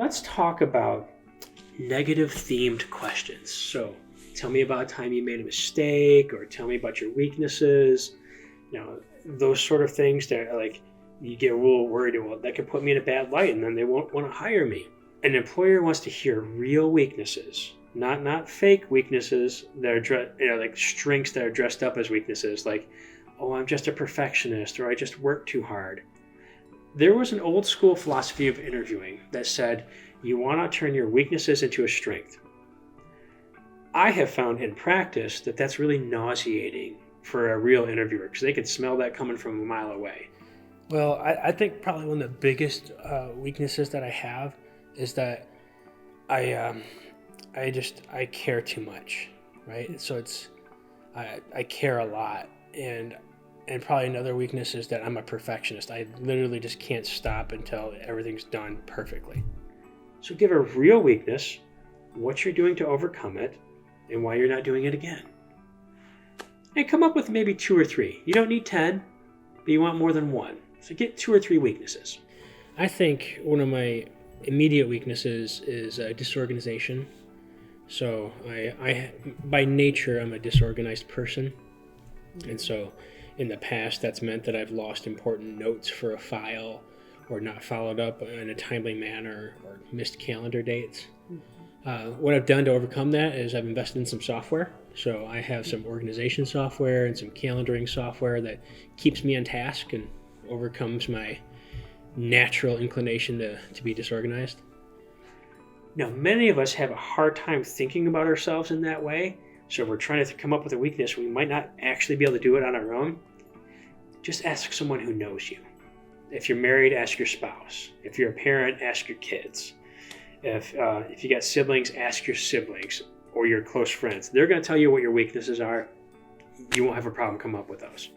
let's talk about negative themed questions. So tell me about a time you made a mistake, or tell me about your weaknesses. Those sort of things that like you get a little worried, well, that could put me in a bad light and then they won't want to hire me. An employer wants to hear real weaknesses, not fake weaknesses that are like strengths that are dressed up as weaknesses, like, oh, I'm just a perfectionist, or I just work too hard. There was an old school philosophy of interviewing that said you want to turn your weaknesses into a strength. I have found in practice that that's really nauseating for a real interviewer, because they can smell that coming from a mile away. Well, I think probably one of the biggest weaknesses that I have is that I care too much, right? So I care a lot, and probably another weakness is that I'm a perfectionist. I literally just can't stop until everything's done perfectly. So give a real weakness, what you're doing to overcome it, and why you're not doing it again. And come up with maybe 2 or 3. You don't need 10, but you want more than 1. So get 2 or 3 weaknesses. I think one of my immediate weaknesses is disorganization. So I by nature, I'm a disorganized person. And so in the past, that's meant that I've lost important notes for a file, or not followed up in a timely manner, or missed calendar dates. What I've done to overcome that is I've invested in some software. So I have some organization software and some calendaring software that keeps me on task and overcomes my natural inclination to be disorganized. Now, many of us have a hard time thinking about ourselves in that way. So if we're trying to come up with a weakness, we might not actually be able to do it on our own. Just ask someone who knows you. If you're married, ask your spouse. If you're a parent, ask your kids. If you got siblings, ask your siblings or your close friends. They're going to tell you what your weaknesses are. You won't have a problem coming up with those.